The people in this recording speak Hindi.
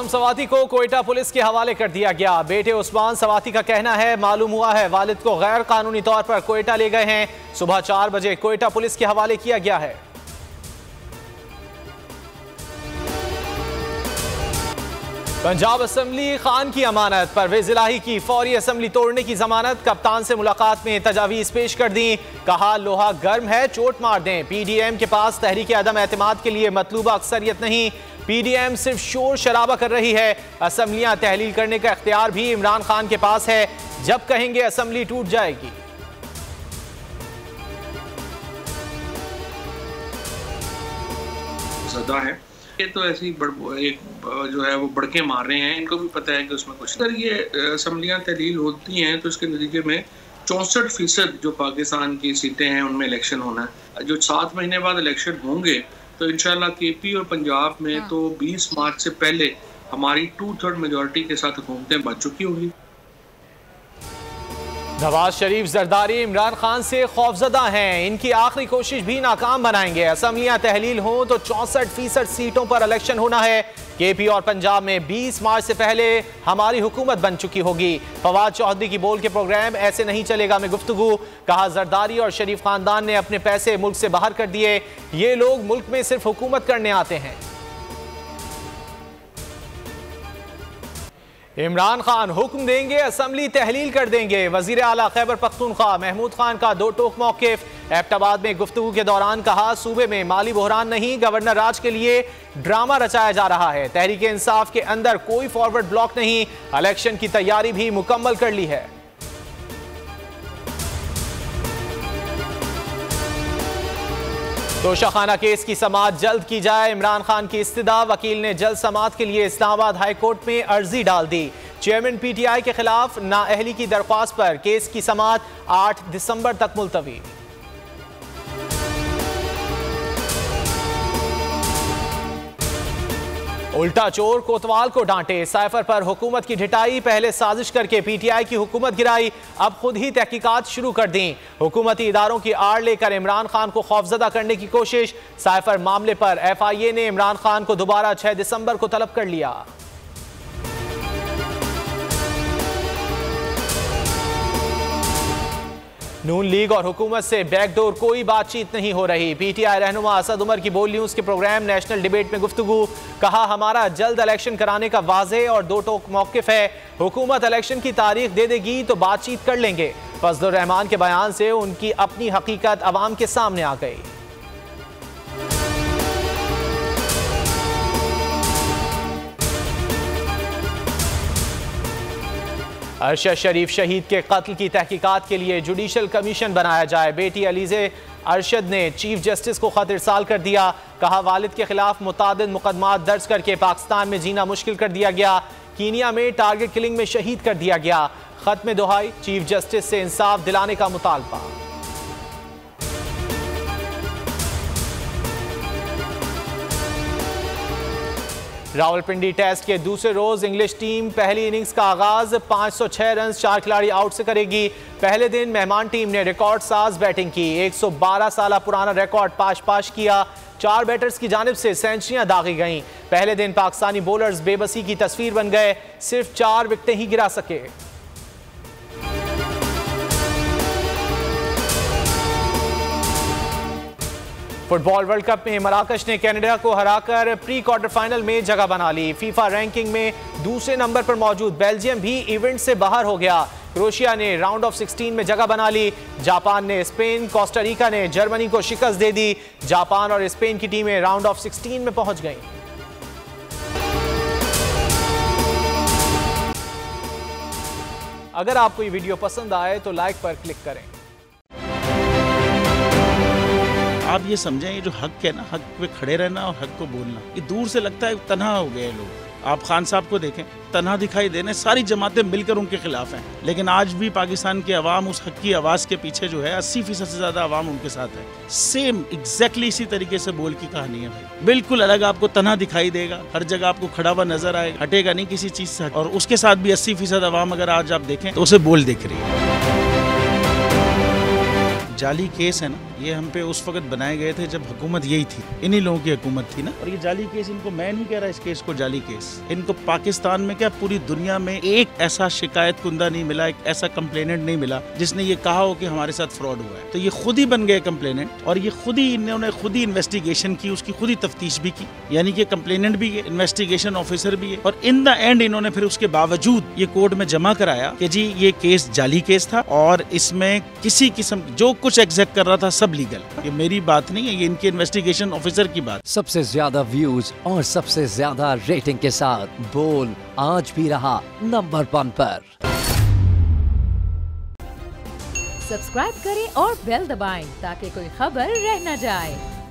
आजम सवाती को कोयटा पुलिस के हवाले कर दिया गया। बेटे उस्मान सवाती का कहना है, मालूम हुआ है वालिद को गैर कानूनी तौर पर कोयटा ले गए हैं। सुबह 4 बजे कोयटा पुलिस के हवाले किया गया है। पंजाब असेंबली खान की अमानत, परवेज इलाही की फौरी असेंबली तोड़ने की जमानत। कप्तान से मुलाकात में तजावीज पेश कर दी, कहा लोहा गर्म है चोट मार दें। पीडीएम के पास तहरीक अदम एतमाद के लिए मतलूबा अक्सरियत नहीं, पीडीएम सिर्फ शोर शराबा कर रही है। असेंबलियां तहलील करने का इख्तियार भी इमरान खान के पास है, जब कहेंगे असेंबली टूट जाएगी। सदा है ये तो ऐसी एक जो है वो बढ़के मार रहे हैं, इनको भी पता है कि उसमें कुछ अगर ये असेंबलियां तहलील होती हैं तो इसके नतीजे में 64% जो पाकिस्तान की सीटें हैं उनमें इलेक्शन होना है। जो 7 महीने बाद इलेक्शन होंगे तो इंशाल्लाह केपी और पंजाब में तो 20 मार्च से पहले हमारी 2/3 मेजॉरिटी के साथ हुकूमतें बन चुकी होंगी। नवाज शरीफ जरदारी इमरान खान से खौफजदा हैं, इनकी आखिरी कोशिश भी नाकाम बनाएंगे। असेंबलियां तहलील हों तो 64% सीटों पर इलेक्शन होना है। केपी और पंजाब में 20 मार्च से पहले हमारी हुकूमत बन चुकी होगी। फवाद चौधरी की बोल के प्रोग्राम ऐसे नहीं चलेगा में गुफ्तगू, कहा जरदारी और शरीफ खानदान ने अपने पैसे मुल्क से बाहर कर दिए, ये लोग मुल्क में सिर्फ हुकूमत करने आते हैं। इमरान खान हुक्म देंगे असेंबली तहलील कर देंगे। वजीर आला खैबर पख्तूनख्वा महमूद खान का दो टोक मौक़िफ़। एबटाबाद में गुफ्तगू के दौरान कहा, सूबे में माली बहरान नहीं, गवर्नर राज के लिए ड्रामा रचाया जा रहा है। तहरीक इंसाफ के अंदर कोई फॉरवर्ड ब्लॉक नहीं, इलेक्शन की तैयारी भी मुकम्मल कर ली है। तोशाखाना केस की समाअत जल्द की जाए, इमरान खान की इस्तदा। वकील ने जल्द समाअत के लिए इस्लामाबाद हाई कोर्ट में अर्जी डाल दी। चेयरमैन पीटीआई के खिलाफ नाअहली की दरख्वास्त पर केस की समाअत 8 दिसंबर तक मुलतवी। उल्टा चोर कोतवाल को डांटे, साइफर पर हुकूमत की ढिटाई। पहले साजिश करके पीटीआई की हुकूमत गिराई, अब खुद ही तहकीकात शुरू कर दी। हुकूमती इदारों की आड़ लेकर इमरान खान को खौफजदा करने की कोशिश। साइफर मामले पर FIA ने इमरान खान को दोबारा 6 दिसंबर को तलब कर लिया। नून लीग और हुकूमत से बैकडोर कोई बातचीत नहीं हो रही। पीटीआई रहनुमा असद उमर की बोल न्यूज के प्रोग्राम नेशनल डिबेट में गुफ्तगू, कहा हमारा जल्द इलेक्शन कराने का वाज़ेह और दो टोक मौक़िफ़ है। हुकूमत इलेक्शन की तारीख दे देगी तो बातचीत कर लेंगे। फजलुर रहमान के बयान से उनकी अपनी हकीकत अवाम के सामने आ गई। अरशद शरीफ शहीद के कत्ल की तहकीकात के लिए जुडिशल कमीशन बनाया जाए। बेटी अलीज़े अरशद ने चीफ जस्टिस को खत इरसाल कर दिया, कहा वालिद के खिलाफ मुतादिद मुकदमात दर्ज करके पाकिस्तान में जीना मुश्किल कर दिया गया। कीनिया में टारगेट किलिंग में शहीद कर दिया गया। खत में दुहाई, चीफ जस्टिस से इंसाफ दिलाने का मुतालबा। रावलपिंडी टेस्ट के दूसरे रोज इंग्लिश टीम पहली इनिंग्स का आगाज 506 रन 4 खिलाड़ी आउट से करेगी। पहले दिन मेहमान टीम ने रिकॉर्ड साज बैटिंग की, 112 साल पुराना रिकॉर्ड पाश किया। 4 बैटर्स की जानिब से सेंचुरियां दागी गईं। पहले दिन पाकिस्तानी बॉलर्स बेबसी की तस्वीर बन गए, सिर्फ 4 विकेटें ही गिरा सके। फुटबॉल वर्ल्ड कप में मराकश ने कनाडा को हराकर प्री क्वार्टर फाइनल में जगह बना ली। फीफा रैंकिंग में दूसरे नंबर पर मौजूद बेल्जियम भी इवेंट से बाहर हो गया। क्रोएशिया ने राउंड ऑफ 16 में जगह बना ली। जापान ने स्पेन, कोस्टारिका ने जर्मनी को शिकस्त दे दी। जापान और स्पेन की टीमें राउंड ऑफ 16 में पहुंच गईं। अगर आपको ये वीडियो पसंद आए तो लाइक पर क्लिक करें। आप ये समझें, ये जो हक है ना, हक पे खड़े रहना और हक को बोलना, ये दूर से लगता है तन्हा हो गए लोग। आप खान साहब को देखें, तन्हा दिखाई देने, सारी जमातें मिलकर उनके खिलाफ हैं, लेकिन आज भी पाकिस्तान की आवाम उस हक की आवाज़ के पीछे जो है 80% से ज़्यादा आवाम उनके साथ है। सेम एग्जैक्टली इसी तरीके से बोल की कहानी है भाई, बिल्कुल अलग आपको तन्हा दिखाई देगा, हर जगह आपको खड़ा हुआ नजर आएगा, हटेगा नहीं किसी चीज़ से। और उसके साथ भी 80% आवाम अगर आज आप देखें तो उसे बोल दिख रही है। जाली केस है ना, ये हम पे उस वक्त बनाए गए थे जब हुकूमत यही थी, इन्हीं लोगों की हुकूमत थी ना। और ये जाली केस, इनको मैं नहीं कह रहा इस केस को जाली केस, इनको पाकिस्तान में क्या पूरी दुनिया में एक ऐसा शिकायत कुंदा नहीं मिला, एक ऐसा कंप्लेनेंट नहीं मिला जिसने ये कहा हो कि हमारे साथ फ्रॉड हुआ है। तो ये खुद ही बन गए कंप्लेनेंट और ये खुद ही इन्होंने खुद ही इन्वेस्टिगेशन की, उसकी खुद ही तफ्तीश भी की, यानी कि कंप्लेनेंट भी है, इन्वेस्टिगेशन ऑफिसर भी है। और इन द एंड इन्होंने फिर उसके बावजूद ये कोर्ट में जमा कराया कि जी ये केस जाली केस था और इसमें किसी किस्म जो कुछ एग्जैक्ट कर रहा था सब लीगल। ये मेरी बात नहीं है, ये इनके इन्वेस्टिगेशन ऑफिसर की बात। सबसे ज्यादा व्यूज और सबसे ज्यादा रेटिंग के साथ बोल आज भी रहा नंबर 1 पर। सब्सक्राइब करें और बेल दबाएं ताकि कोई खबर रह न जाए।